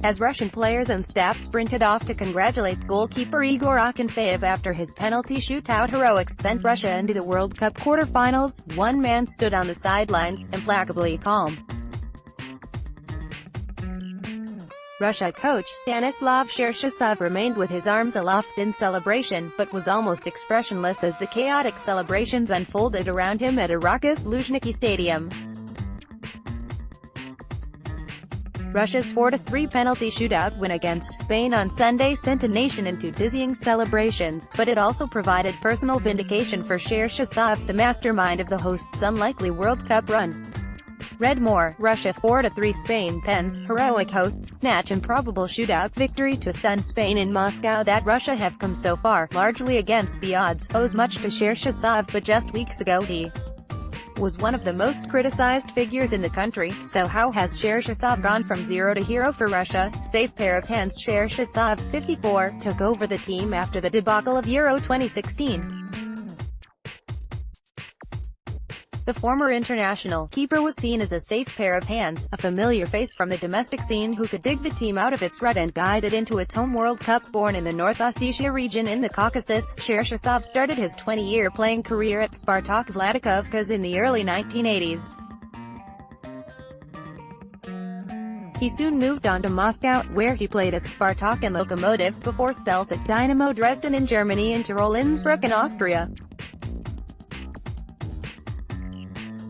as Russian players and staff sprinted off to congratulate goalkeeper Igor Akinfeev after his penalty shootout heroics sent Russia into the World Cup quarter-finals. One man stood on the sidelines, implacably calm. Russia coach Stanislav Cherchesov remained with his arms aloft in celebration, but was almost expressionless as the chaotic celebrations unfolded around him at a raucous Luzhniki Stadium. Russia's 4-3 penalty shootout win against Spain on Sunday sent a nation into dizzying celebrations, but it also provided personal vindication for Cherchesov, the mastermind of the hosts' unlikely World Cup run. Read more: Russia 4-3 Spain pens, heroic hosts snatch improbable shootout victory to stun Spain in Moscow. That Russia have come so far, largely against the odds, owes much to Cherchesov, but just weeks ago he was one of the most criticized figures in the country. So how has Cherchesov gone from zero to hero for Russia? Safe pair of hands. Cherchesov, 54, took over the team after the debacle of Euro 2016. The former international keeper was seen as a safe pair of hands, a familiar face from the domestic scene who could dig the team out of its rut and guide it into its home World Cup. Born in the North Ossetia region in the Caucasus, Cherchesov started his 20-year playing career at Spartak Vladikavkaz in the early 1980s. He soon moved on to Moscow, where he played at Spartak and Lokomotiv, before spells at Dynamo Dresden in Germany and Tirol Innsbruck in Austria.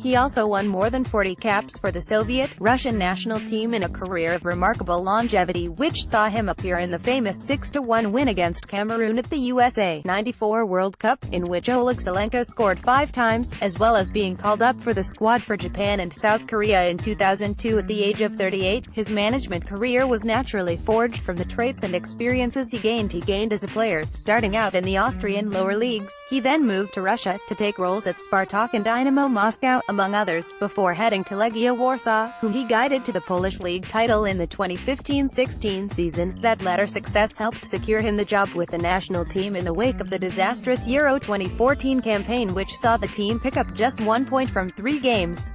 He also won more than 40 caps for the Soviet-Russian national team in a career of remarkable longevity, which saw him appear in the famous 6-1 win against Cameroon at the USA '94 World Cup, in which Oleg Salenko scored 5 times, as well as being called up for the squad for Japan and South Korea in 2002 at the age of 38. His management career was naturally forged from the traits and experiences he gained as a player. Starting out in the Austrian lower leagues, he then moved to Russia, to take roles at Spartak and Dynamo Moscow, among others, before heading to Legia Warsaw, whom he guided to the Polish league title in the 2015-16 season. That latter success helped secure him the job with the national team in the wake of the disastrous Euro 2014 campaign, which saw the team pick up just 1 point from 3 games.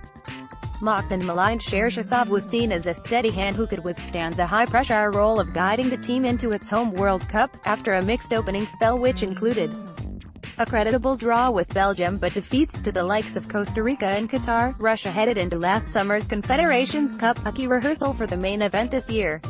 Mocked and maligned, Cherchesov was seen as a steady hand who could withstand the high-pressure role of guiding the team into its home World Cup, after a mixed opening spell which included a creditable draw with Belgium but defeats to the likes of Costa Rica and Qatar. Russia headed into last summer's Confederations Cup, a key rehearsal for the main event this year.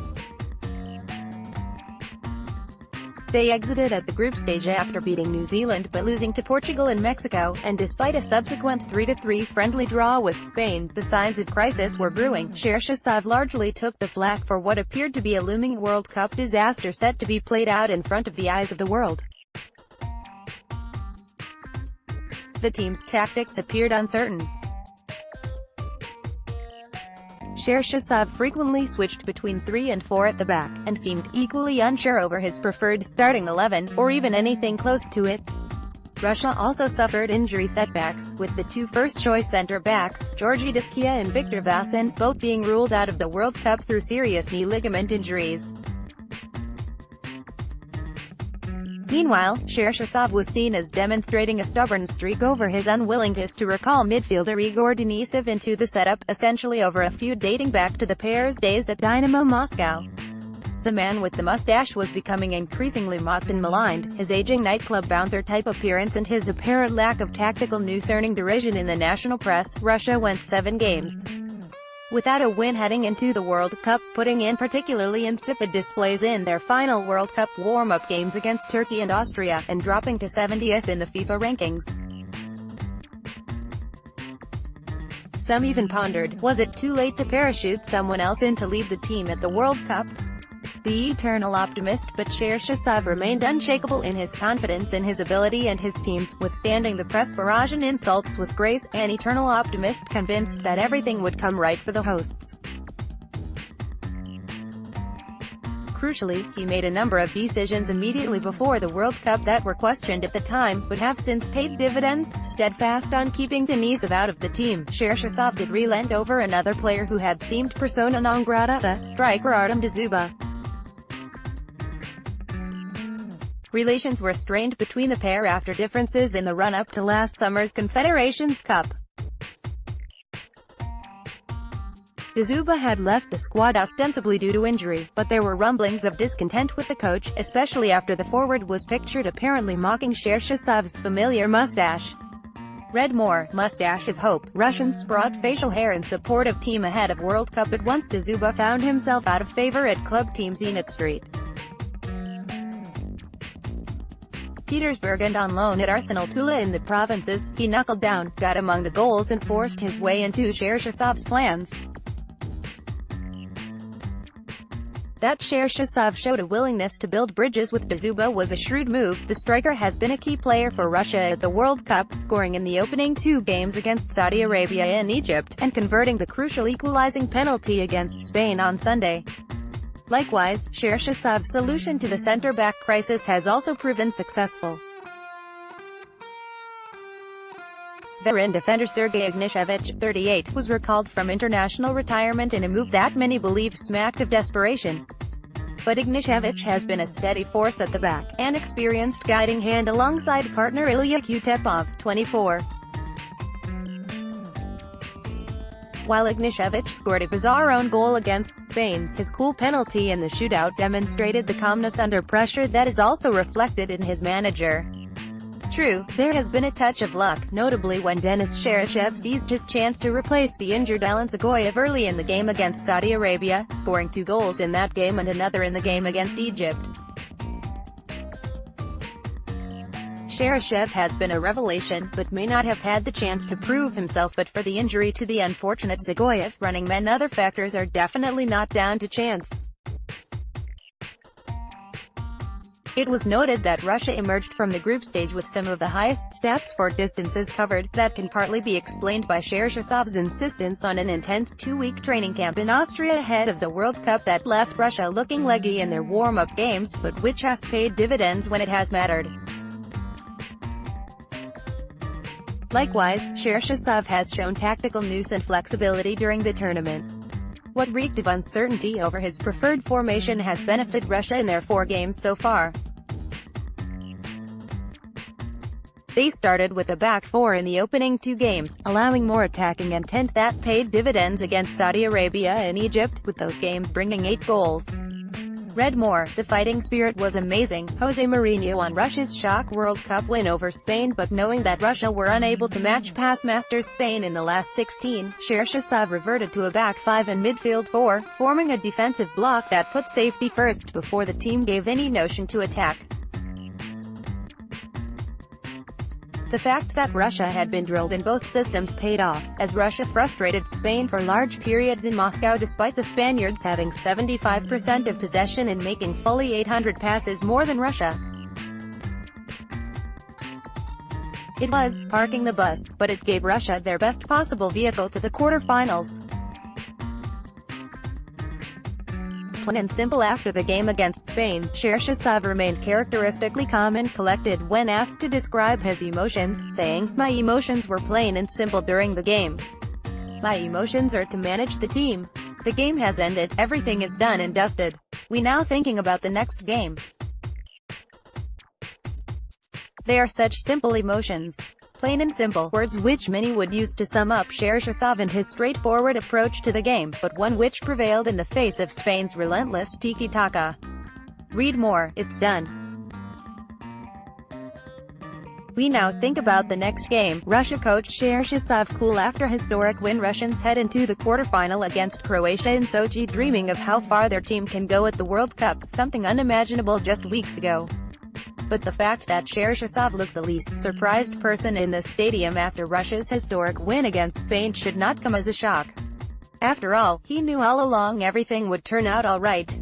They exited at the group stage after beating New Zealand but losing to Portugal and Mexico, and despite a subsequent 3-3 friendly draw with Spain, the signs of crisis were brewing. Cherchesov largely took the flak for what appeared to be a looming World Cup disaster set to be played out in front of the eyes of the world. The team's tactics appeared uncertain. Cherchesov frequently switched between 3 and 4 at the back, and seemed equally unsure over his preferred starting 11, or even anything close to it. Russia also suffered injury setbacks, with the 2 first-choice center-backs, Georgy Diskia and Viktor Vasin, both being ruled out of the World Cup through serious knee ligament injuries. Meanwhile, Cherchesov was seen as demonstrating a stubborn streak over his unwillingness to recall midfielder Igor Akinfeev into the setup, essentially over a feud dating back to the pair's days at Dynamo Moscow. The man with the mustache was becoming increasingly mocked and maligned, his aging nightclub bouncer-type appearance and his apparent lack of tactical nous earning derision in the national press. Russia went 7 games without a win heading into the World Cup, putting in particularly insipid displays in their final World Cup warm-up games against Turkey and Austria, and dropping to 70th in the FIFA rankings. Some even pondered, was it too late to parachute someone else in to lead the team at the World Cup? The eternal optimist, but Cherchesov remained unshakable in his confidence in his ability and his team's, withstanding the press barrage and insults with grace, an eternal optimist convinced that everything would come right for the hosts. Crucially, he made a number of decisions immediately before the World Cup that were questioned at the time, but have since paid dividends. Steadfast on keeping Denisov out of the team, Cherchesov did relent over another player who had seemed persona non grata, striker Artem Dzyuba. Relations were strained between the pair after differences in the run-up to last summer's Confederations Cup. Dzyuba had left the squad ostensibly due to injury, but there were rumblings of discontent with the coach, especially after the forward was pictured apparently mocking Cherchesov's familiar mustache. Read more, mustache of hope, Russians sprout facial hair in support of team ahead of World Cup. At once Dzyuba found himself out of favor at club team Zenit Street Petersburg and on loan at Arsenal Tula in the provinces. He knuckled down, got among the goals and forced his way into Cherchesov's plans. That Cherchesov showed a willingness to build bridges with Dzyuba was a shrewd move. The striker has been a key player for Russia at the World Cup, scoring in the opening 2 games against Saudi Arabia and Egypt, and converting the crucial equalizing penalty against Spain on Sunday. Likewise, Cherchesov's solution to the centre-back crisis has also proven successful. Veteran defender Sergei Ignišević, 38, was recalled from international retirement in a move that many believe smacked of desperation. But Ignišević has been a steady force at the back, an experienced guiding hand alongside partner Ilya Kutepov, 24. While Ignišević scored a bizarre own goal against Spain, his cool penalty in the shootout demonstrated the calmness under pressure that is also reflected in his manager. True, there has been a touch of luck, notably when Denis Cheryshev seized his chance to replace the injured Alan Zagoyev early in the game against Saudi Arabia, scoring 2 goals in that game and another in the game against Egypt. Cheryshev has been a revelation, but may not have had the chance to prove himself but for the injury to the unfortunate Zagoyev. Running men, other factors are definitely not down to chance. It was noted that Russia emerged from the group stage with some of the highest stats for distances covered. That can partly be explained by Cherchesov's insistence on an intense 2-week training camp in Austria ahead of the World Cup that left Russia looking leggy in their warm-up games, but which has paid dividends when it has mattered. Likewise, Cherchesov has shown tactical nous and flexibility during the tournament. What reeked of uncertainty over his preferred formation has benefited Russia in their 4 games so far. They started with a back 4 in the opening 2 games, allowing more attacking intent that paid dividends against Saudi Arabia and Egypt, with those games bringing 8 goals. Read more, the fighting spirit was amazing. Jose Mourinho on Russia's shock World Cup win over Spain. But knowing that Russia were unable to match past masters Spain in the last 16, Cherchesov reverted to a back 5 and midfield 4, forming a defensive block that put safety first before the team gave any notion to attack. The fact that Russia had been drilled in both systems paid off, as Russia frustrated Spain for large periods in Moscow despite the Spaniards having 75% of possession and making fully 800 passes more than Russia. It was parking the bus, but it gave Russia their best possible vehicle to the quarter-finals. Plain and simple. After the game against Spain, Cherchesov remained characteristically calm and collected when asked to describe his emotions, saying, "My emotions were plain and simple during the game. My emotions are to manage the team. The game has ended, everything is done and dusted. We now thinking about the next game." They are such simple emotions. Plain and simple, words which many would use to sum up Cherchesov and his straightforward approach to the game, but one which prevailed in the face of Spain's relentless tiki-taka. Read more, it's done. We now think about the next game. Russia coach Cherchesov cool after historic win. Russians head into the quarterfinal against Croatia in Sochi, dreaming of how far their team can go at the World Cup, something unimaginable just weeks ago. But the fact that Cherchesov looked the least surprised person in the stadium after Russia's historic win against Spain should not come as a shock. After all, he knew all along everything would turn out all right.